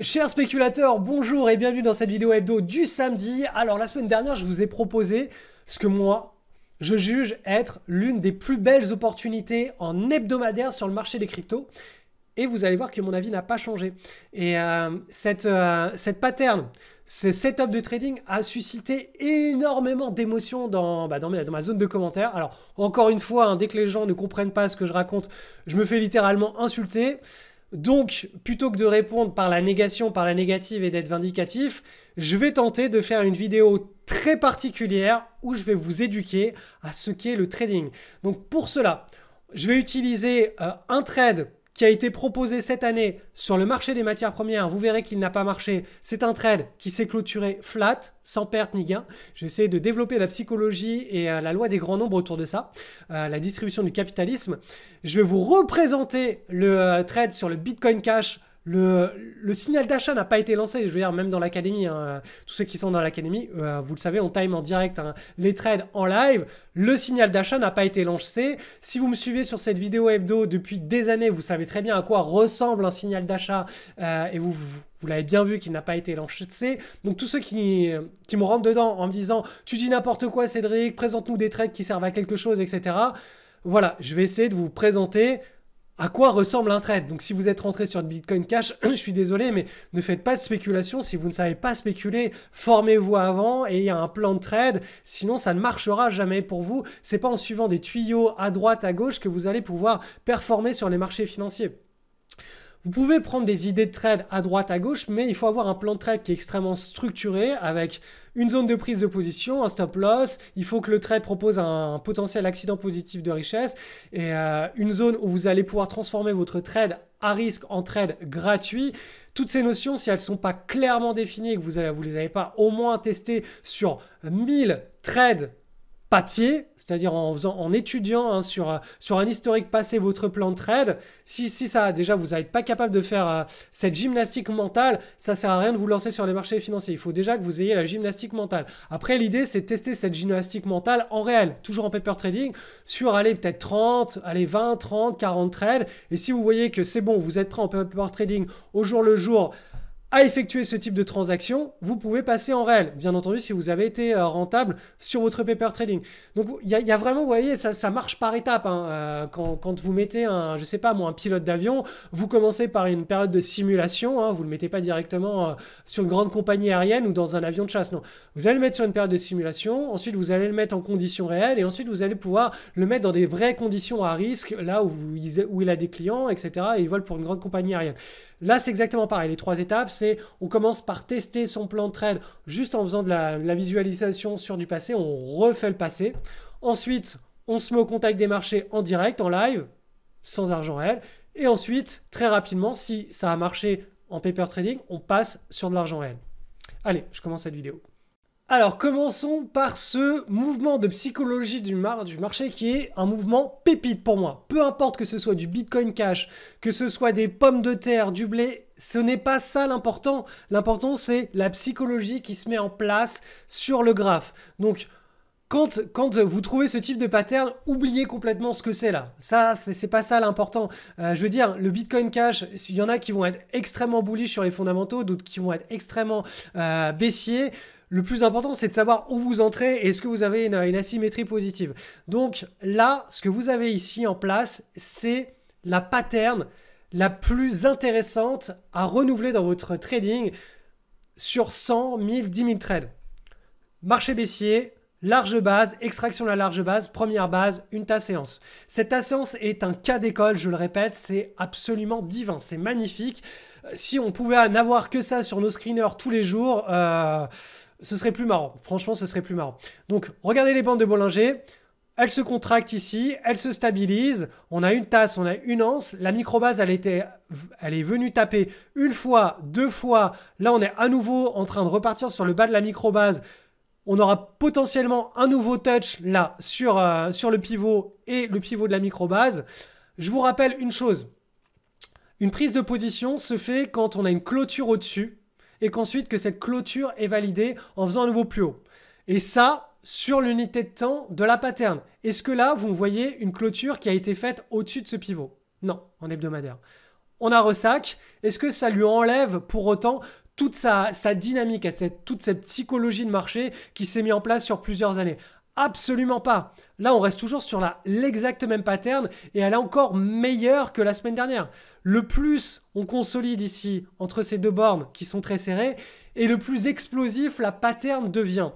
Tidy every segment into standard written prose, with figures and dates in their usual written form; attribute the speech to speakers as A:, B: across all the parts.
A: Chers spéculateurs, bonjour et bienvenue dans cette vidéo hebdo du samedi. Alors la semaine dernière, je vous ai proposé ce que moi, je juge être l'une des plus belles opportunités en hebdomadaire sur le marché des cryptos. Et vous allez voir que mon avis n'a pas changé. Et cette pattern, ce setup de trading a suscité énormément d'émotions dans ma zone de commentaires. Alors encore une fois, hein, dès que les gens ne comprennent pas ce que je raconte, je me fais littéralement insulter. Donc, plutôt que de répondre par la négation, par la négative et d'être vindicatif, je vais tenter de faire une vidéo très particulière où je vais vous éduquer à ce qu'est le trading. Donc pour cela, je vais utiliser un trade qui a été proposé cette année sur le marché des matières premières. Vous verrez qu'il n'a pas marché. C'est un trade qui s'est clôturé flat, sans perte ni gain. Je vais essayer de développer la psychologie et la loi des grands nombres autour de ça, la distribution du capitalisme. Je vais vous représenter le trade sur le Bitcoin Cash. Le signal d'achat n'a pas été lancé, je veux dire, même dans l'académie, hein, tous ceux qui sont dans l'académie, vous le savez, on time en direct hein, les trades en live. Le signal d'achat n'a pas été lancé. Si vous me suivez sur cette vidéo hebdo depuis des années, vous savez très bien à quoi ressemble un signal d'achat et vous l'avez bien vu qu'il n'a pas été lancé. Donc tous ceux qui me rentrent dedans en me disant « Tu dis n'importe quoi Cédric, présente-nous des trades qui servent à quelque chose, etc. » Voilà, je vais essayer de vous présenter à quoi ressemble un trade. Donc si vous êtes rentré sur le Bitcoin Cash, je suis désolé, mais ne faites pas de spéculation. Si vous ne savez pas spéculer, formez-vous avant et il y a un plan de trade. Sinon, ça ne marchera jamais pour vous. C'est pas en suivant des tuyaux à droite, à gauche que vous allez pouvoir performer sur les marchés financiers. Vous pouvez prendre des idées de trade à droite, à gauche, mais il faut avoir un plan de trade qui est extrêmement structuré avec une zone de prise de position, un stop loss. Il faut que le trade propose un potentiel accident positif de richesse et une zone où vous allez pouvoir transformer votre trade à risque en trade gratuit. Toutes ces notions, si elles ne sont pas clairement définies et que vous ne les avez pas au moins testées sur 1000 trades papier, c'est-à-dire en étudiant hein, sur un historique passé votre plan de trade, si ça déjà vous n'êtes pas capable de faire cette gymnastique mentale, ça sert à rien de vous lancer sur les marchés financiers. Il faut déjà que vous ayez la gymnastique mentale. Après l'idée c'est de tester cette gymnastique mentale en réel, toujours en paper trading, sur aller peut-être 30, allez 20, 30, 40 trades. Et si vous voyez que c'est bon, vous êtes prêt en paper trading au jour le jour, à effectuer ce type de transaction, vous pouvez passer en réel. Bien entendu, si vous avez été rentable sur votre paper trading. Donc, il y a vraiment, vous voyez, ça marche par étapes. Hein. Quand vous mettez je sais pas moi, un pilote d'avion, vous commencez par une période de simulation. Hein, vous ne le mettez pas directement sur une grande compagnie aérienne ou dans un avion de chasse. Non, vous allez le mettre sur une période de simulation. Ensuite, vous allez le mettre en conditions réelles. Et ensuite, vous allez pouvoir le mettre dans des vraies conditions à risque, là où il a des clients, etc. Et il vole pour une grande compagnie aérienne. Là, c'est exactement pareil. Les trois étapes, c'est on commence par tester son plan de trade juste en faisant de la visualisation sur du passé. On refait le passé. Ensuite, on se met au contact des marchés en direct, en live, sans argent réel. Et ensuite, très rapidement, si ça a marché en paper trading, on passe sur de l'argent réel. Allez, je commence cette vidéo. Alors, commençons par ce mouvement de psychologie du marché qui est un mouvement pépite pour moi. Peu importe que ce soit du Bitcoin Cash, que ce soit des pommes de terre, du blé, ce n'est pas ça l'important. L'important, c'est la psychologie qui se met en place sur le graphe. Donc, quand vous trouvez ce type de pattern, oubliez complètement ce que c'est là. Ça, c'est pas ça l'important. Je veux dire, le Bitcoin Cash, il y en a qui vont être extrêmement bullish sur les fondamentaux, d'autres qui vont être extrêmement baissiers. Le plus important, c'est de savoir où vous entrez et est-ce que vous avez une asymétrie positive. Donc là, ce que vous avez ici en place, c'est la pattern la plus intéressante à renouveler dans votre trading sur 100, 1000, 10 000 trades. Marché baissier, large base, extraction de la large base, première base, une tas séance. Cette tas séance est un cas d'école, je le répète, c'est absolument divin, c'est magnifique. Si on pouvait n'avoir que ça sur nos screeners tous les jours, ce serait plus marrant. Franchement, ce serait plus marrant. Donc, regardez les bandes de Bollinger. Elles se contractent ici, elles se stabilisent. On a une tasse, on a une anse. La microbase, elle est venue taper une fois, deux fois. Là, on est à nouveau en train de repartir sur le bas de la microbase. On aura potentiellement un nouveau touch là sur le pivot et le pivot de la microbase. Je vous rappelle une chose. Une prise de position se fait quand on a une clôture au-dessus et qu'ensuite que cette clôture est validée en faisant un nouveau plus haut. Et ça, sur l'unité de temps de la pattern. Est-ce que là, vous voyez une clôture qui a été faite au-dessus de ce pivot? Non, en hebdomadaire. on a ressac. Est-ce que ça lui enlève pour autant toute sa dynamique, toute cette psychologie de marché qui s'est mise en place sur plusieurs années? Absolument pas. Là, on reste toujours sur l'exact même pattern et elle est encore meilleure que la semaine dernière. Le plus on consolide ici entre ces deux bornes qui sont très serrées et le plus explosif la pattern devient.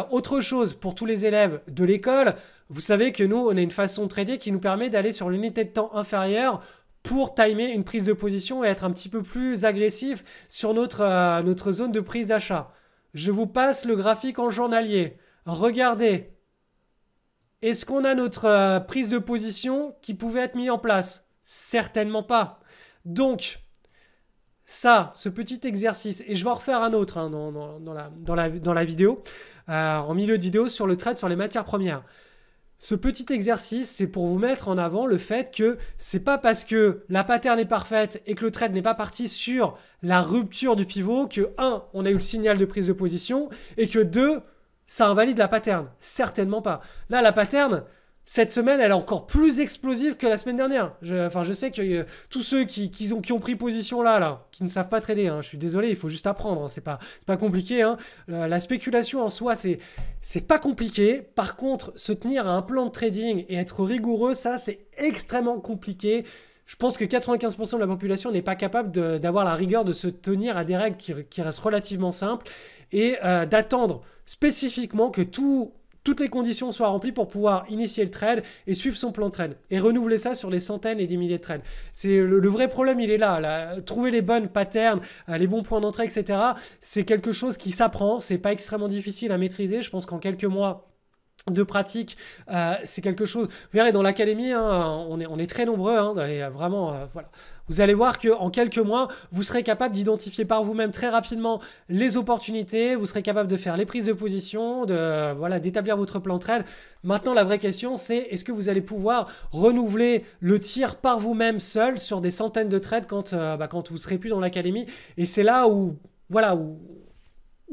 A: Autre chose pour tous les élèves de l'école, vous savez que nous, on a une façon de trader qui nous permet d'aller sur l'unité de temps inférieure pour timer une prise de position et être un petit peu plus agressif sur notre zone de prise d'achat. Je vous passe le graphique en journalier. Regardez. Est-ce qu'on a notre prise de position qui pouvait être mise en place? Certainement pas. Donc, ça, ce petit exercice, et je vais en refaire un autre hein, dans la vidéo, en milieu de vidéo sur le trade sur les matières premières. Ce petit exercice, c'est pour vous mettre en avant le fait que c'est pas parce que la pattern est parfaite et que le trade n'est pas parti sur la rupture du pivot que 1, on a eu le signal de prise de position et que 2, ça invalide la pattern. Certainement pas. Là, la pattern, cette semaine, elle est encore plus explosive que la semaine dernière. Je sais que tous ceux qui ont pris position là, qui ne savent pas trader, hein, je suis désolé, il faut juste apprendre. Hein, c'est pas compliqué. Hein. La spéculation en soi, c'est pas compliqué. Par contre, se tenir à un plan de trading et être rigoureux, ça, c'est extrêmement compliqué. Je pense que 95% de la population n'est pas capable d'avoir la rigueur de se tenir à des règles qui restent relativement simples et d'attendre spécifiquement que toutes les conditions soient remplies pour pouvoir initier le trade et suivre son plan de trade et renouveler ça sur des centaines et des milliers de trades. C'est le vrai problème, il est là. Trouver les bonnes patterns, les bons points d'entrée, etc. C'est quelque chose qui s'apprend. C'est pas extrêmement difficile à maîtriser. Je pense qu'en quelques mois de pratique, c'est quelque chose. Vous verrez dans l'académie, hein, on est très nombreux, hein, et vraiment, voilà. Vous allez voir qu'en quelques mois, vous serez capable d'identifier par vous-même très rapidement les opportunités, vous serez capable de faire les prises de position, d'établir votre plan de trade. Maintenant, la vraie question, c'est est-ce que vous allez pouvoir renouveler le tir par vous-même seul sur des centaines de trades quand vous serez plus dans l'académie? Et c'est là où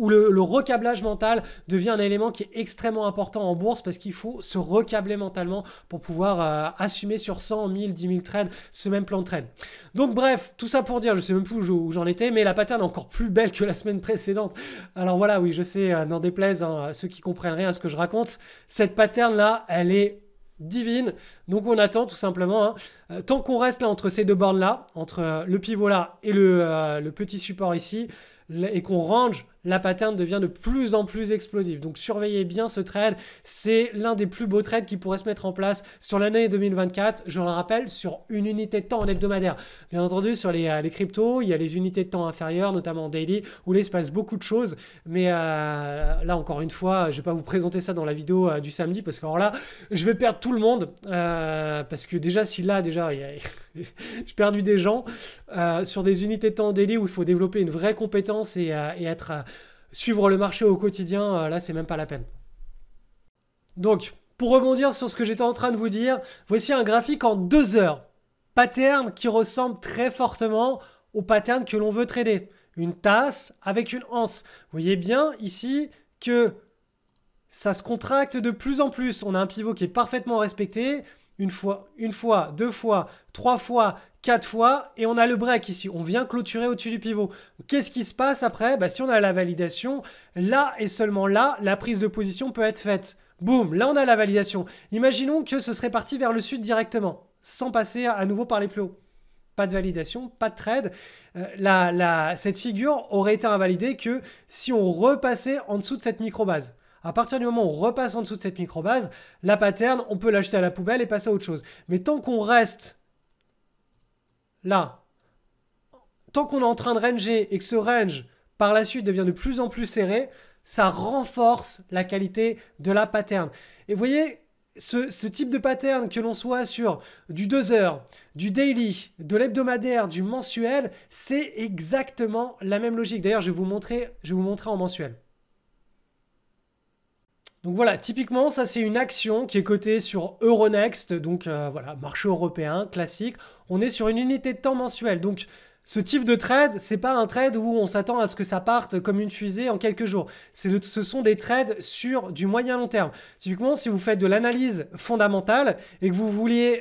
A: le recablage mental devient un élément qui est extrêmement important en bourse parce qu'il faut se recabler mentalement pour pouvoir assumer sur 100, 1000, 10 000 trades ce même plan de trade. Donc bref, tout ça pour dire, je sais même plus où j'en étais, mais la pattern est encore plus belle que la semaine précédente. Alors voilà, oui, je sais, n'en déplaise à ceux qui comprennent rien à ce que je raconte, cette pattern-là, elle est divine. Donc on attend tout simplement. Hein. Tant qu'on reste là entre ces deux bornes-là, entre le pivot là et le petit support ici, et qu'on range, la pattern devient de plus en plus explosive. Donc surveillez bien ce trade. C'est l'un des plus beaux trades qui pourrait se mettre en place sur l'année 2024. Je le rappelle, sur une unité de temps en hebdomadaire. Bien entendu, sur les cryptos, il y a les unités de temps inférieures, notamment en daily, où là, il se passe beaucoup de choses. Mais là, encore une fois, je ne vais pas vous présenter ça dans la vidéo du samedi, parce que alors là, je vais perdre tout le monde. Parce que déjà, j'ai perdu des gens sur des unités de temps en daily où il faut développer une vraie compétence et suivre le marché au quotidien, là, c'est même pas la peine. Donc, pour rebondir sur ce que j'étais en train de vous dire, voici un graphique en 2 heures. Pattern qui ressemble très fortement au pattern que l'on veut trader. Une tasse avec une anse. Vous voyez bien ici que ça se contracte de plus en plus. On a un pivot qui est parfaitement respecté. Une fois, 2 fois, 3 fois, 4 fois, et on a le break ici. On vient clôturer au-dessus du pivot. Qu'est-ce qui se passe après? Si on a la validation, là et seulement là, la prise de position peut être faite. Boum, là on a la validation. Imaginons que ce serait parti vers le sud directement, sans passer à nouveau par les plus hauts. Pas de validation, pas de trade. Cette figure aurait été invalidée que si on repassait en dessous de cette micro-base. À partir du moment où on repasse en dessous de cette micro-base, la pattern, on peut l'acheter à la poubelle et passer à autre chose. Mais tant qu'on reste là, tant qu'on est en train de ranger et que ce range, par la suite, devient de plus en plus serré, ça renforce la qualité de la pattern. Et vous voyez, ce type de pattern, que l'on soit sur du 2 heures, du daily, de l'hebdomadaire, du mensuel, c'est exactement la même logique. D'ailleurs, je vais vous montrer en mensuel. Donc voilà, typiquement, ça c'est une action qui est cotée sur Euronext, donc voilà, marché européen, classique. On est sur une unité de temps mensuelle. Donc Ce type de trade, c'est pas un trade où on s'attend à ce que ça parte comme une fusée en quelques jours. Ce sont des trades sur du moyen long terme. Typiquement, si vous faites de l'analyse fondamentale et que vous vouliez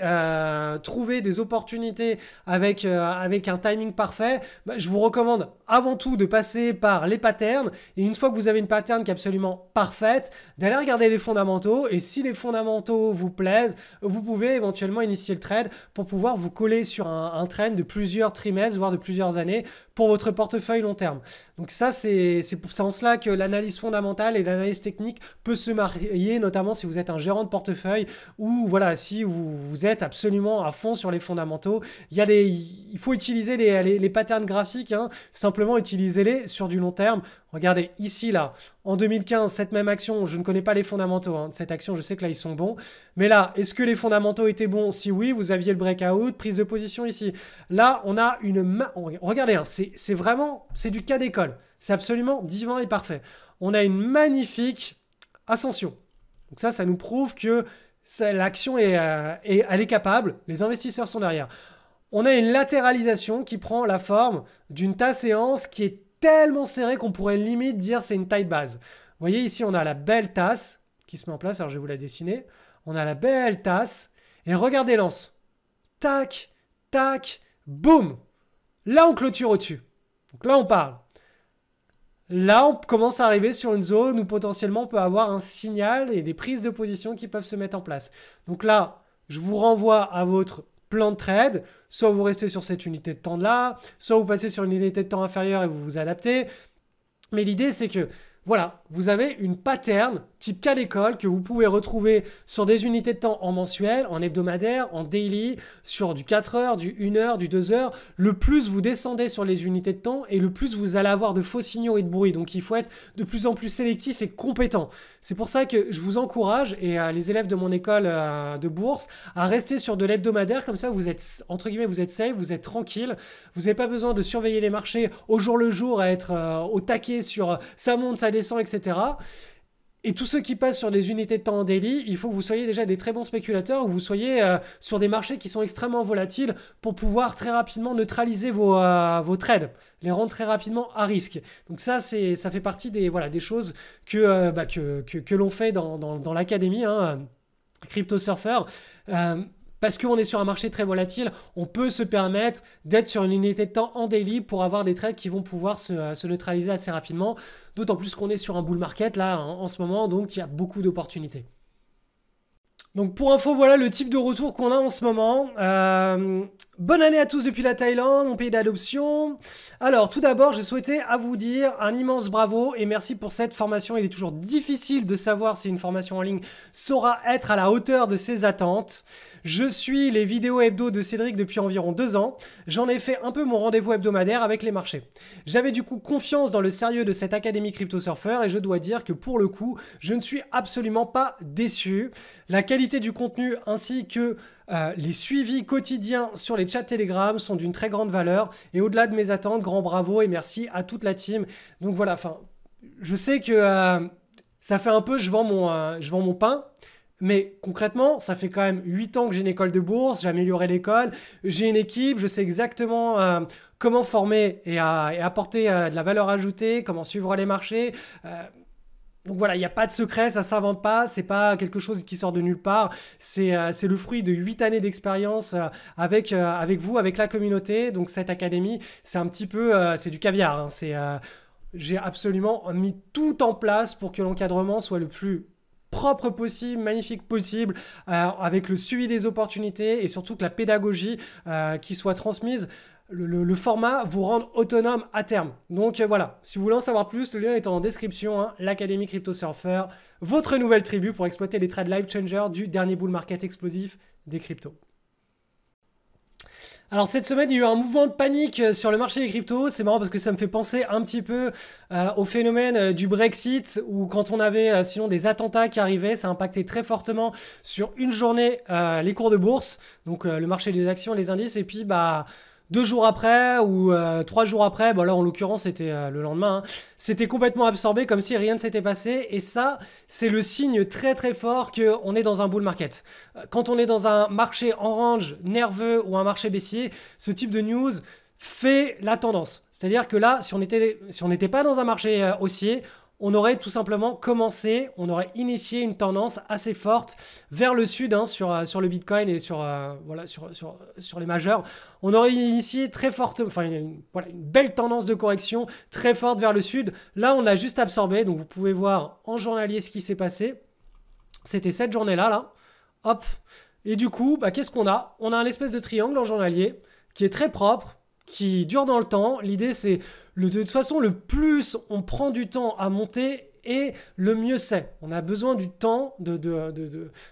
A: trouver des opportunités avec un timing parfait, je vous recommande avant tout de passer par les patterns. Et une fois que vous avez une pattern qui est absolument parfaite, d'aller regarder les fondamentaux. Et si les fondamentaux vous plaisent, vous pouvez éventuellement initier le trade pour pouvoir vous coller sur un trend de plusieurs trimestres, voire de plusieurs années pour votre portefeuille long terme. Donc ça, c'est en cela que l'analyse fondamentale et l'analyse technique peut se marier, notamment si vous êtes un gérant de portefeuille ou voilà, si vous êtes absolument à fond sur les fondamentaux. Il faut utiliser les patterns graphiques, hein, simplement utilisez-les sur du long terme. Regardez, ici, là, en 2015, cette même action, je ne connais pas les fondamentaux de cette action, je sais que là, ils sont bons. Mais là, est-ce que les fondamentaux étaient bons? Si oui, vous aviez le breakout, prise de position ici. Là, on a regardez, hein, c'est vraiment, c'est du cas d'école. C'est absolument divin et parfait. On a une magnifique ascension. Donc ça nous prouve que l'action elle est capable, les investisseurs sont derrière. On a une latéralisation qui prend la forme d'une tasse séance qui est tellement serrée qu'on pourrait limite dire c'est une taille de base. Vous voyez ici, on a la belle tasse qui se met en place. Alors, je vais vous la dessiner. On a la belle tasse. Et regardez l'anse. Tac, tac, boum. Là, on clôture au-dessus. Donc là, on parle. Là, on commence à arriver sur une zone où potentiellement on peut avoir un signal et des prises de position qui peuvent se mettre en place. Donc là, je vous renvoie à votre plan de trade. Soit vous restez sur cette unité de temps là, soit vous passez sur une unité de temps inférieure et vous vous adaptez. Mais l'idée, c'est que voilà, vous avez une pattern type cas d'école que vous pouvez retrouver sur des unités de temps en mensuel, en hebdomadaire, en daily, sur du 4 heures, du 1 heure, du 2 heures. Le plus vous descendez sur les unités de temps et le plus vous allez avoir de faux signaux et de bruit. Donc il faut être de plus en plus sélectif et compétent. C'est pour ça que je vous encourage, et les élèves de mon école de bourse, à rester sur de l'hebdomadaire. Comme ça, vous êtes, entre guillemets, vous êtes safe, vous êtes tranquille. Vous n'avez pas besoin de surveiller les marchés au jour le jour, à être au taquet sur ça monte, ça descend, etc. Et tous ceux qui passent sur des unités de temps en daily, il faut que vous soyez déjà des très bons spéculateurs, ou que vous soyez sur des marchés qui sont extrêmement volatiles pour pouvoir très rapidement neutraliser vos trades, les rendre très rapidement à risque. Donc ça fait partie des choses que l'on fait dans l'académie, hein, Crypto Surfer. Parce qu'on est sur un marché très volatile, on peut se permettre d'être sur une unité de temps en daily pour avoir des trades qui vont pouvoir se neutraliser assez rapidement. D'autant plus qu'on est sur un bull market là en ce moment, donc il y a beaucoup d'opportunités. Donc pour info, voilà le type de retour qu'on a en ce moment. Bonne année à tous depuis la Thaïlande, mon pays d'adoption. Alors tout d'abord, je souhaitais à vous dire un immense bravo et merci pour cette formation. Il est toujours difficile de savoir si une formation en ligne saura être à la hauteur de ses attentes. Je suis les vidéos hebdo de Cédric depuis environ 2 ans. J'en ai fait un peu mon rendez-vous hebdomadaire avec les marchés. J'avais du coup confiance dans le sérieux de cette académie Crypto Surfer et je dois dire que pour le coup, je ne suis absolument pas déçu. La qualité du contenu ainsi que les suivis quotidiens sur les chats Telegram sont d'une très grande valeur et au-delà de mes attentes, grand bravo et merci à toute la team. Donc voilà, je sais que ça fait un peu je vends mon pain. Mais concrètement, ça fait quand même 8 ans que j'ai une école de bourse, j'ai amélioré l'école, j'ai une équipe, je sais exactement comment former et apporter de la valeur ajoutée, comment suivre les marchés. Donc voilà, il n'y a pas de secret, ça ne s'invente pas, c'est pas quelque chose qui sort de nulle part. C'est le fruit de 8 années d'expérience avec vous, avec la communauté. Donc cette académie, c'est un petit peu, c'est du caviar. Hein. J'ai absolument mis tout en place pour que l'encadrement soit le plus propre possible, magnifique possible, avec le suivi des opportunités et surtout que la pédagogie qui soit transmise, le format vous rende autonome à terme. Donc voilà, si vous voulez en savoir plus, le lien est en description, hein, l'Académie Crypto Surfer, votre nouvelle tribu pour exploiter les trades life changers du dernier bull market explosif des cryptos. Alors cette semaine, il y a eu un mouvement de panique sur le marché des cryptos. C'est marrant parce que ça me fait penser un petit peu au phénomène du Brexit où quand on avait sinon des attentats qui arrivaient, ça impactait très fortement sur une journée les cours de bourse, donc le marché des actions, les indices, et puis 2 jours après ou 3 jours après, là en l'occurrence c'était le lendemain, hein, c'était complètement absorbé comme si rien ne s'était passé et ça c'est le signe très très fort qu'on est dans un bull market. Quand on est dans un marché en range nerveux ou un marché baissier, ce type de news fait la tendance. C'est-à-dire que là, si on n'était pas dans un marché haussier, on aurait tout simplement commencé, on aurait initié une tendance assez forte vers le sud hein, sur le Bitcoin et voilà, sur les majeurs. On aurait initié très forte, enfin voilà, une belle tendance de correction très forte vers le sud. Là, on a juste absorbé, donc vous pouvez voir en journalier ce qui s'est passé. C'était cette journée-là, là. Hop. Et du coup, bah, qu'est-ce qu'on a? On a un espèce de triangle en journalier qui est très propre, qui dure dans le temps. L'idée, c'est de toute façon, le plus on prend du temps à monter et le mieux c'est. On a besoin du temps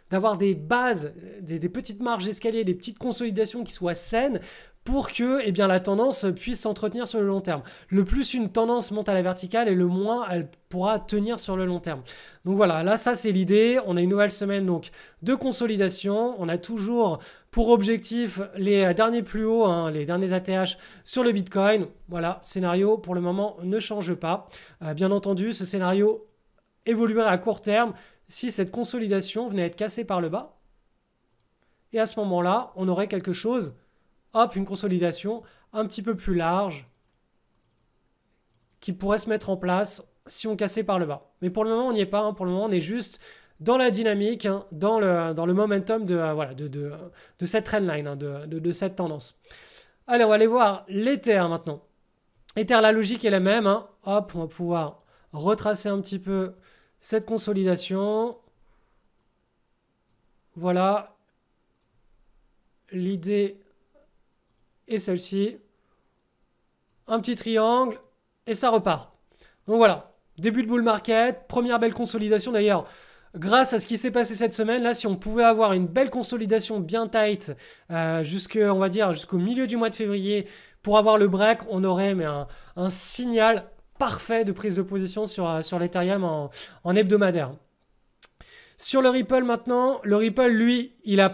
A: d'avoir des bases, des petites marges d'escalier, des petites consolidations qui soient saines pour que eh bien, la tendance puisse s'entretenir sur le long terme. Le plus une tendance monte à la verticale et le moins elle pourra tenir sur le long terme. Donc voilà, là ça c'est l'idée. On a une nouvelle semaine donc de consolidation. On a toujours pour objectif les derniers plus hauts, hein, les derniers ATH sur le Bitcoin. Voilà, scénario pour le moment ne change pas. Bien entendu, ce scénario évoluerait à court terme si cette consolidation venait à être cassée par le bas. Et à ce moment-là, on aurait quelque chose, hop, une consolidation un petit peu plus large qui pourrait se mettre en place si on cassait par le bas. Mais pour le moment, on n'y est pas. Hein. Pour le moment, on est juste dans la dynamique, hein, dans le momentum de cette trendline, hein, de cette tendance. Allez, on va aller voir l'Ether maintenant. Ether, la logique est la même. Hein. Hop, on va pouvoir retracer un petit peu cette consolidation. Voilà. L'idée est celle-ci. Un petit triangle et ça repart. Donc voilà, début de bull market, première belle consolidation d'ailleurs. Grâce à ce qui s'est passé cette semaine, là, si on pouvait avoir une belle consolidation bien tight on va dire jusqu'au milieu du mois de février pour avoir le break, on aurait mais un signal parfait de prise de position sur l'Ethereum en hebdomadaire. Sur le Ripple maintenant, le Ripple, lui, il a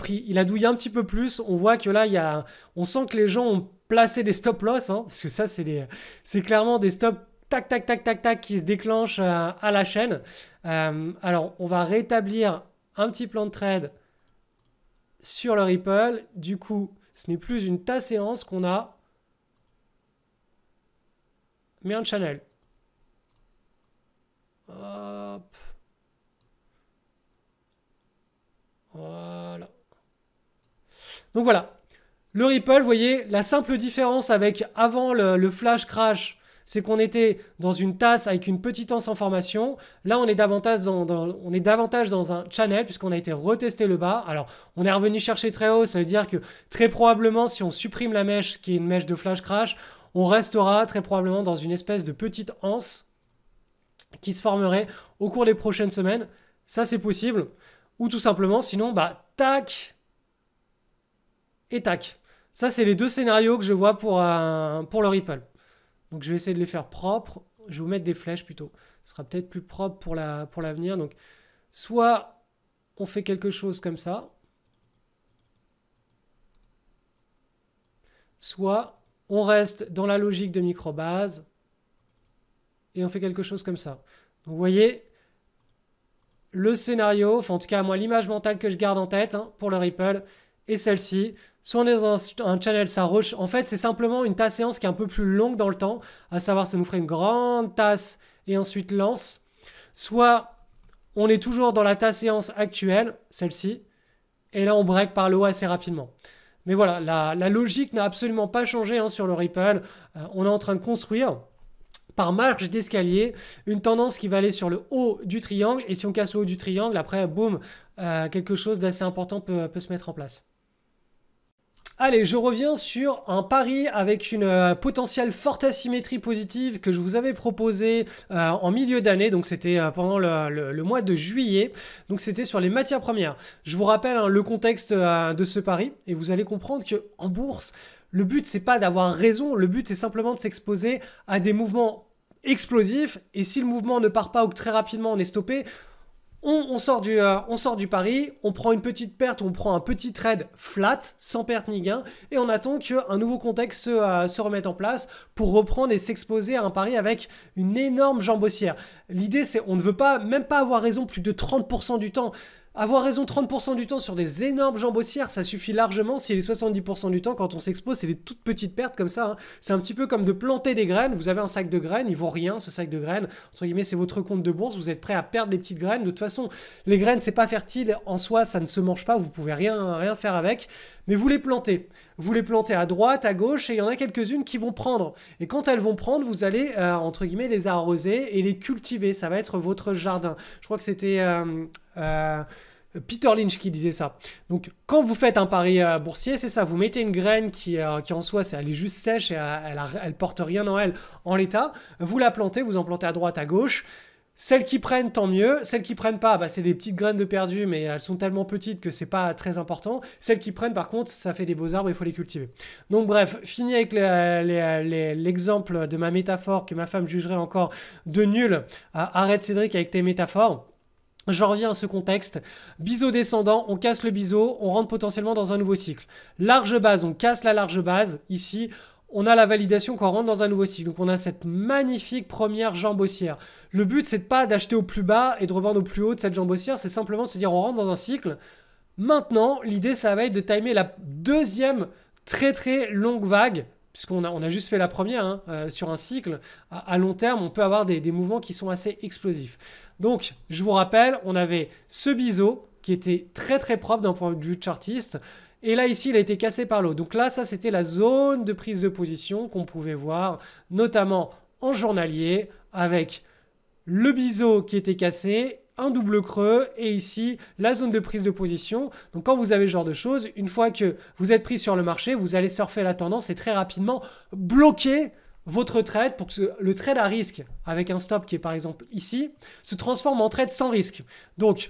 A: douillé un petit peu plus. On voit que là, on sent que les gens ont placé des stop loss, hein, parce que ça, c'est clairement des stops tac, tac, tac, tac, tac, qui se déclenchent à la chaîne. Alors, on va rétablir un petit plan de trade sur le Ripple. Du coup, ce n'est plus une tasse séance qu'on a, mais un channel. Hop. Voilà. Donc voilà. Le Ripple, vous voyez, la simple différence avec avant le flash crash, c'est qu'on était dans une tasse avec une petite anse en formation. Là, on est davantage dans un channel puisqu'on a été retesté le bas. Alors, on est revenu chercher très haut. Ça veut dire que très probablement, si on supprime la mèche qui est une mèche de flash crash, on restera très probablement dans une espèce de petite anse qui se formerait au cours des prochaines semaines. Ça, c'est possible. Ou tout simplement, sinon, bah, tac et tac. Ça, c'est les deux scénarios que je vois pour le Ripple. Donc, je vais essayer de les faire propres. Je vais vous mettre des flèches plutôt. Ce sera peut-être plus propre pour l'avenir. Donc, soit on fait quelque chose comme ça. Soit on reste dans la logique de micro-base. Et on fait quelque chose comme ça. Donc, vous voyez, le scénario, enfin en tout cas moi l'image mentale que je garde en tête hein, pour le Ripple est celle-ci. Soit on est dans un channel, ça rush. En fait, c'est simplement une tasse séance qui est un peu plus longue dans le temps. À savoir, ça nous ferait une grande tasse et ensuite lance. Soit on est toujours dans la tasse séance actuelle, celle-ci. Et là, on break par le haut assez rapidement. Mais voilà, la logique n'a absolument pas changé hein, sur le Ripple. On est en train de construire par marge d'escalier, une tendance qui va aller sur le haut du triangle. Et si on casse le haut du triangle, après, boum, quelque chose d'assez important peut se mettre en place. Allez, je reviens sur un pari avec une potentielle forte asymétrie positive que je vous avais proposé en milieu d'année. Donc, c'était pendant le mois de juillet. Donc, c'était sur les matières premières. Je vous rappelle hein, le contexte de ce pari et vous allez comprendre qu'en bourse, le but, c'est pas d'avoir raison. Le but, c'est simplement de s'exposer à des mouvements explosifs. Et si le mouvement ne part pas ou que très rapidement on est stoppé, on sort du pari, on prend une petite perte, on prend un petit trade flat, sans perte ni gain, et on attend qu'un nouveau contexte se remette en place pour reprendre et s'exposer à un pari avec une énorme jambe haussière. L'idée, c'est on ne veut pas, même pas avoir raison plus de 30% du temps. Avoir raison 30% du temps sur des énormes jambes haussières, ça suffit largement. Si les 70% du temps, quand on s'expose, c'est des toutes petites pertes comme ça. Hein. C'est un petit peu comme de planter des graines. Vous avez un sac de graines, il vaut rien ce sac de graines. Entre guillemets, c'est votre compte de bourse. Vous êtes prêt à perdre des petites graines. De toute façon, les graines, c'est pas fertile en soi, ça ne se mange pas. Vous pouvez rien faire avec. Mais vous les plantez. Vous les plantez à droite, à gauche, et il y en a quelques-unes qui vont prendre. Et quand elles vont prendre, vous allez, entre guillemets, les arroser et les cultiver. Ça va être votre jardin. Je crois que c'était... Peter Lynch qui disait ça. Donc, quand vous faites un pari boursier, c'est ça. Vous mettez une graine qui en soi, elle est juste sèche et elle porte rien en elle en l'état. Vous la plantez, vous en plantez à droite, à gauche. Celles qui prennent, tant mieux. Celles qui prennent pas, bah, c'est des petites graines de perdu, mais elles sont tellement petites que c'est pas très important. Celles qui prennent, par contre, ça fait des beaux arbres, il faut les cultiver. Donc bref, fini avec l'exemple de ma métaphore que ma femme jugerait encore de nul. Arrête Cédric avec tes métaphores. J'en reviens à ce contexte. Biseau descendant, on casse le biseau, on rentre potentiellement dans un nouveau cycle. Large base, on casse la large base. Ici, on a la validation qu'on rentre dans un nouveau cycle. Donc on a cette magnifique première jambe haussière. Le but, c'est pas d'acheter au plus bas et de revendre au plus haut de cette jambe haussière, c'est simplement de se dire on rentre dans un cycle. Maintenant, l'idée, ça va être de timer la deuxième très très longue vague, puisqu'on a juste fait la première hein, sur un cycle. À long terme, on peut avoir des mouvements qui sont assez explosifs. Donc, je vous rappelle, on avait ce biseau qui était très très propre d'un point de vue chartiste. Et là, ici, il a été cassé par l'eau. Donc là, ça, c'était la zone de prise de position qu'on pouvait voir, notamment en journalier, avec le biseau qui était cassé, un double creux, et ici, la zone de prise de position. Donc quand vous avez ce genre de choses, une fois que vous êtes pris sur le marché, vous allez surfer la tendance et très rapidement bloquer votre trade pour que le trade à risque, avec un stop qui est par exemple ici, se transforme en trade sans risque. Donc,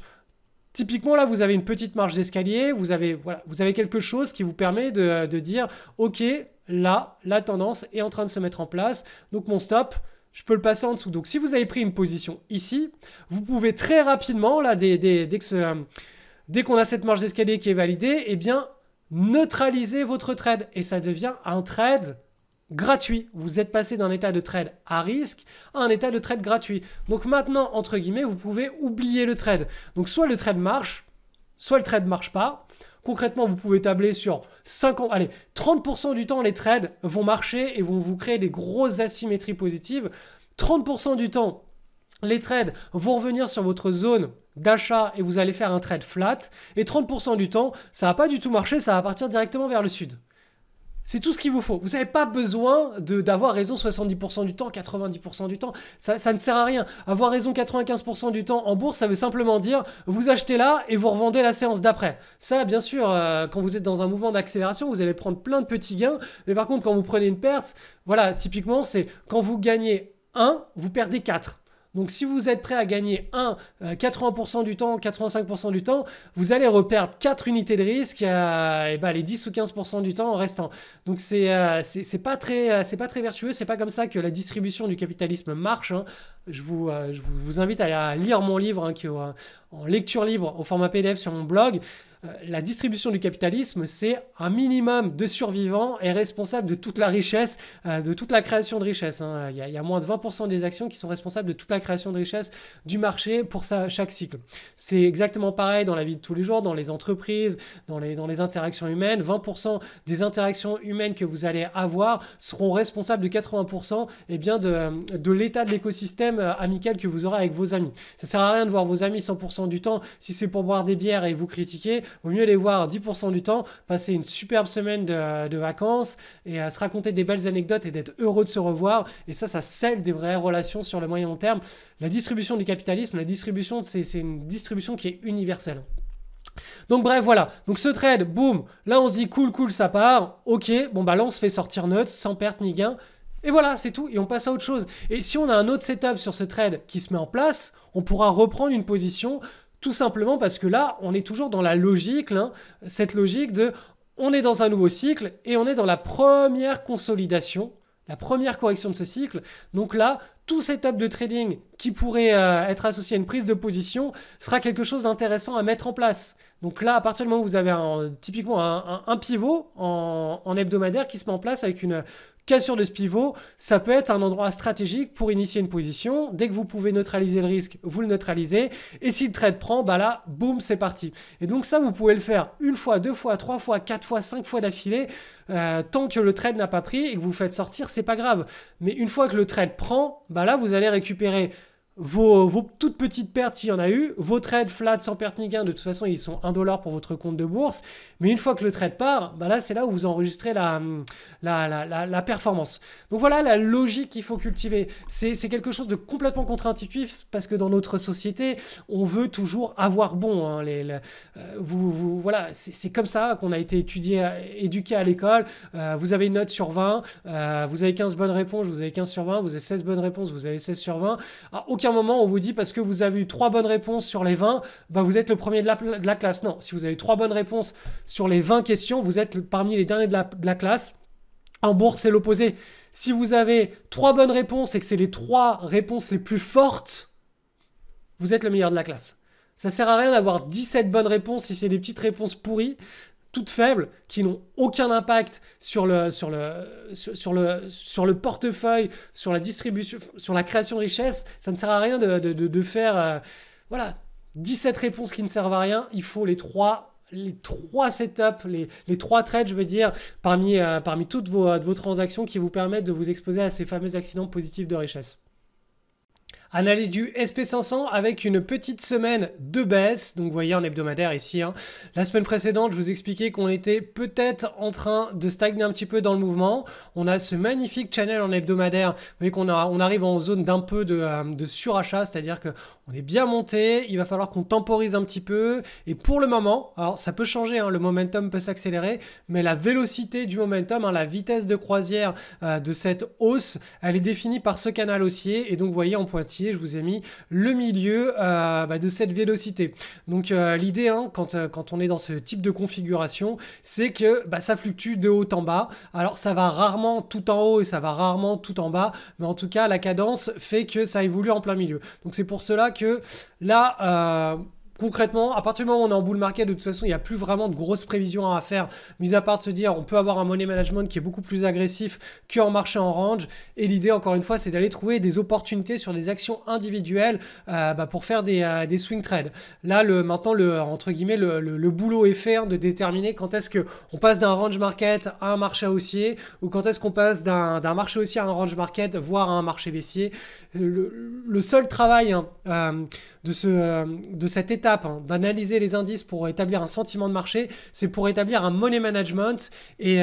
A: typiquement là, vous avez une petite marge d'escalier, vous avez quelque chose qui vous permet de dire, ok, là, la tendance est en train de se mettre en place, donc mon stop, je peux le passer en dessous. Donc, si vous avez pris une position ici, vous pouvez très rapidement, là, dès qu'on a cette marge d'escalier qui est validée, eh bien, neutraliser votre trade. Et ça devient un trade gratuit. Vous êtes passé d'un état de trade à risque à un état de trade gratuit. Donc maintenant, entre guillemets, vous pouvez oublier le trade. Donc soit le trade marche, soit le trade ne marche pas. Concrètement, vous pouvez tabler sur 30% du temps, les trades vont marcher et vont vous créer des grosses asymétries positives. 30% du temps, les trades vont revenir sur votre zone d'achat et vous allez faire un trade flat. Et 30% du temps, ça va pas du tout marcher, ça va partir directement vers le sud. C'est tout ce qu'il vous faut. Vous n'avez pas besoin d'avoir raison 70% du temps, 90% du temps. Ça ne sert à rien. Avoir raison 95% du temps en bourse, ça veut simplement dire vous achetez là et vous revendez la séance d'après. Ça, bien sûr, quand vous êtes dans un mouvement d'accélération, vous allez prendre plein de petits gains. Mais par contre, quand vous prenez une perte, voilà, typiquement, c'est quand vous gagnez 1, vous perdez 4. Donc, si vous êtes prêt à gagner 80% du temps, 85% du temps, vous allez reperdre 4 unités de risque les 10 ou 15% du temps en restant. Donc, c'est pas très vertueux. C'est pas comme ça que la distribution du capitalisme marche. Hein. Je vous invite à aller lire mon livre qui est en lecture libre au format PDF sur mon blog. La distribution du capitalisme, c'est un minimum de survivants et responsable de toute la richesse, de toute la création de richesse. Hein. Il y a moins de 20% des actions qui sont responsables de toute la création de richesse du marché pour chaque cycle. C'est exactement pareil dans la vie de tous les jours, dans les entreprises, dans les interactions humaines. 20% des interactions humaines que vous allez avoir seront responsables de 80% de l'état de l'écosystème amical que vous aurez avec vos amis. Ça sert à rien de voir vos amis 100% du temps si c'est pour boire des bières et vous critiquer. Vaut mieux les voir 10% du temps, passer une superbe semaine de vacances et se raconter des belles anecdotes et d'être heureux de se revoir. Et ça scelle des vraies relations sur le moyen long terme. La distribution du capitalisme, c'est une distribution qui est universelle. Donc bref, voilà. Donc ce trade, boum, là on se dit cool, ça part. Ok, bon bah là on se fait sortir neutre, sans perte ni gain. Et voilà, c'est tout. Et on passe à autre chose. Et si on a un autre setup sur ce trade qui se met en place, on pourra reprendre une position. Tout simplement parce que là, on est toujours dans la logique, cette logique de on est dans un nouveau cycle et on est dans la première consolidation, la première correction de ce cycle. Donc là, tout setup de trading qui pourrait être associé à une prise de position sera quelque chose d'intéressant à mettre en place. Donc là, à partir du moment où vous avez typiquement un pivot en hebdomadaire qui se met en place avec une cassure de ce pivot, ça peut être un endroit stratégique pour initier une position. Dès que vous pouvez neutraliser le risque, vous le neutralisez. Et si le trade prend, bah là, boum, c'est parti. Et donc ça, vous pouvez le faire une fois, deux fois, trois fois, quatre fois, cinq fois d'affilée. Tant que le trade n'a pas pris et que vous faites sortir, c'est pas grave. Mais une fois que le trade prend, bah là, vous allez récupérer vos toutes petites pertes s'il y en a eu, vos trades flat sans perte ni gain, de toute façon ils sont 1 dollar pour votre compte de bourse, mais une fois que le trade part, bah là c'est là où vous enregistrez la performance. Donc voilà la logique qu'il faut cultiver. C'est quelque chose de complètement contre-intuitif parce que dans notre société, on veut toujours avoir bon. Hein, voilà, c'est comme ça qu'on a été éduqué à l'école. Vous avez une note sur 20, vous avez 15 bonnes réponses, vous avez 15 sur 20, vous avez 16 bonnes réponses, vous avez 16 sur 20. À aucun moment on vous dit parce que vous avez eu 3 bonnes réponses sur les 20, bah vous êtes le premier de la classe. Non, si vous avez 3 bonnes réponses sur les 20 questions, vous êtes parmi les derniers de la classe. En bourse, c'est l'opposé. Si vous avez 3 bonnes réponses et que c'est les 3 réponses les plus fortes, vous êtes le meilleur de la classe. Ça sert à rien d'avoir 17 bonnes réponses si c'est des petites réponses pourries, toutes faibles, qui n'ont aucun impact sur le portefeuille, sur la distribution, sur la création de richesse. Ça ne sert à rien de faire voilà, 17 réponses qui ne servent à rien. Il faut les trois setups, les 3 trades, je veux dire, parmi toutes vos transactions qui vous permettent de vous exposer à ces fameux accidents positifs de richesse. Analyse du SP500 avec une petite semaine de baisse. Donc vous voyez en hebdomadaire ici. Hein. La semaine précédente, je vous expliquais qu'on était peut-être en train de stagner un petit peu dans le mouvement. On a ce magnifique channel en hebdomadaire. Vous voyez qu'on arrive en zone d'un peu de surachat, c'est-à-dire qu'on est bien monté. Il va falloir qu'on temporise un petit peu. Et pour le moment, alors ça peut changer, hein, le momentum peut s'accélérer, mais la vélocité du momentum, hein, la vitesse de croisière de cette hausse, elle est définie par ce canal haussier. Et donc vous voyez en pointillé, je vous ai mis le milieu de cette vélocité. Donc l'idée, hein, quand on est dans ce type de configuration, c'est que ça fluctue de haut en bas. Alors ça va rarement tout en haut et ça va rarement tout en bas, mais en tout cas la cadence fait que ça évolue en plein milieu. Donc c'est pour cela que là... concrètement, à partir du moment où on est en bull market, de toute façon, il n'y a plus vraiment de grosses prévisions à faire, mis à part de se dire on peut avoir un money management qui est beaucoup plus agressif qu'en marché en range. Et l'idée, encore une fois, c'est d'aller trouver des opportunités sur des actions individuelles pour faire des swing trades. Là, maintenant, entre guillemets, le boulot est fait, hein, de déterminer quand est-ce qu'on passe d'un range market à un marché haussier ou quand est-ce qu'on passe d'un marché haussier à un range market, voire à un marché baissier. Le seul travail, hein, de cette étape, hein, d'analyser les indices pour établir un sentiment de marché, c'est pour établir un money management et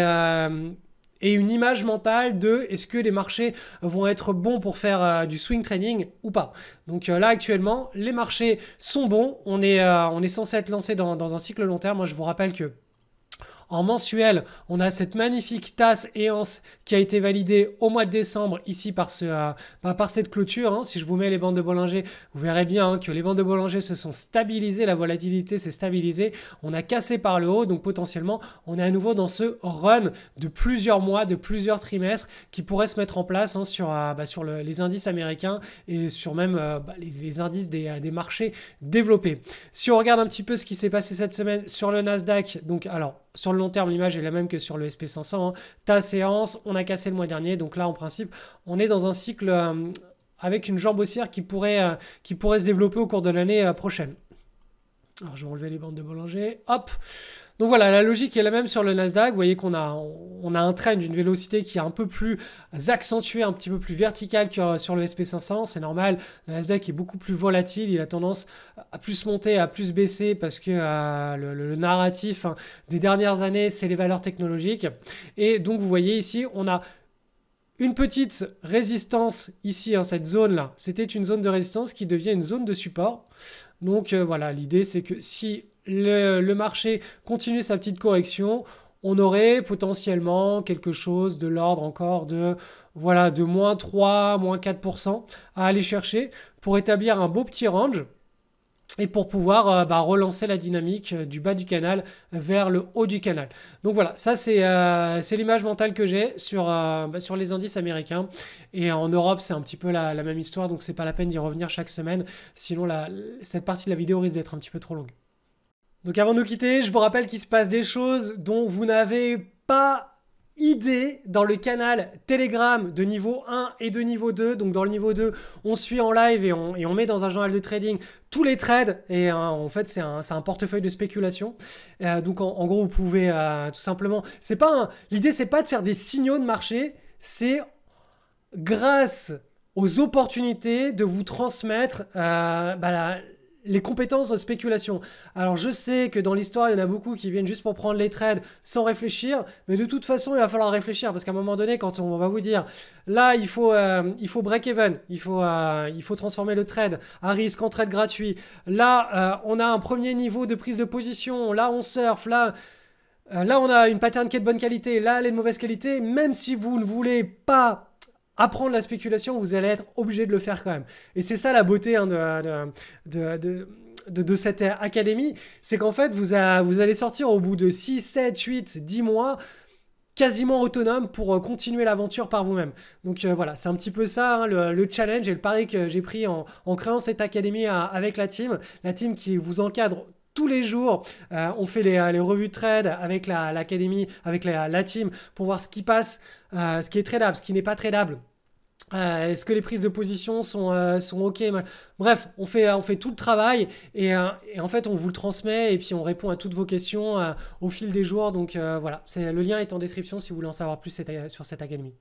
A: une image mentale de est-ce que les marchés vont être bons pour faire du swing trading ou pas. Donc là actuellement, les marchés sont bons, on est censé être lancé dans un cycle long terme. Moi je vous rappelle que en mensuel, on a cette magnifique tasse EANS qui a été validée au mois de décembre ici par cette clôture. Hein. Si je vous mets les bandes de Bollinger, vous verrez bien, hein, que les bandes de Bollinger se sont stabilisées, la volatilité s'est stabilisée. On a cassé par le haut, donc potentiellement, on est à nouveau dans ce run de plusieurs mois, de plusieurs trimestres qui pourrait se mettre en place, hein, sur les indices américains et sur même les indices des marchés développés. Si on regarde un petit peu ce qui s'est passé cette semaine sur le Nasdaq, donc alors sur le long terme, l'image est la même que sur le SP500. Hein. Ta séance, on a cassé le mois dernier. Donc là, en principe, on est dans un cycle avec une jambe haussière qui pourrait se développer au cours de l'année prochaine. Alors, je vais enlever les bandes de Bollinger. Hop. Donc voilà, la logique est la même sur le Nasdaq. Vous voyez qu'on a un trend d'une vélocité qui est un peu plus accentuée, un petit peu plus verticale que sur le SP500. C'est normal, le Nasdaq est beaucoup plus volatile. Il a tendance à plus monter, à plus baisser parce que le narratif, hein, des dernières années, c'est les valeurs technologiques. Et donc vous voyez ici, on a une petite résistance ici, hein, cette zone-là. C'était une zone de résistance qui devient une zone de support. Donc voilà, l'idée c'est que si le marché continue sa petite correction, on aurait potentiellement quelque chose de l'ordre encore de moins 3, moins 4% à aller chercher pour établir un beau petit range et pour pouvoir relancer la dynamique du bas du canal vers le haut du canal. Donc voilà, ça c'est l'image mentale que j'ai sur les indices américains. Et en Europe, c'est un petit peu la même histoire, donc c'est pas la peine d'y revenir chaque semaine, sinon cette partie de la vidéo risque d'être un petit peu trop longue. Donc avant de nous quitter, je vous rappelle qu'il se passe des choses dont vous n'avez pas idées dans le canal Telegram de niveau 1 et de niveau 2. Donc dans le niveau 2, on suit en live et on met dans un journal de trading tous les trades. Et en fait, c'est un portefeuille de spéculation. Donc en gros, vous pouvez tout simplement... L'idée, c'est pas de faire des signaux de marché, c'est grâce aux opportunités de vous transmettre les compétences de spéculation. Alors je sais que dans l'histoire, il y en a beaucoup qui viennent juste pour prendre les trades sans réfléchir, mais de toute façon, il va falloir réfléchir parce qu'à un moment donné, quand on va vous dire là, il faut break-even, il faut transformer le trade à risque en trade gratuit. Là, on a un premier niveau de prise de position. Là, on surfe. Là, on a une pattern qui est de bonne qualité. Là, elle est de mauvaise qualité. Même si vous ne voulez pas apprendre la spéculation, vous allez être obligé de le faire quand même. Et c'est ça la beauté de cette académie, c'est qu'en fait, vous allez sortir au bout de 6, 7, 8, 10 mois quasiment autonome pour continuer l'aventure par vous-même. Donc voilà, c'est un petit peu ça, hein, le challenge et le pari que j'ai pris en créant cette académie avec la team qui vous encadre tous les jours. On fait les revues de trade avec l'académie, avec la team pour voir ce qui passe, ce qui est tradable, ce qui n'est pas tradable. Est-ce que les prises de position sont OK? Bref, on fait tout le travail et en fait, on vous le transmet et puis on répond à toutes vos questions au fil des jours. Donc voilà, le lien est en description si vous voulez en savoir plus sur cette académie.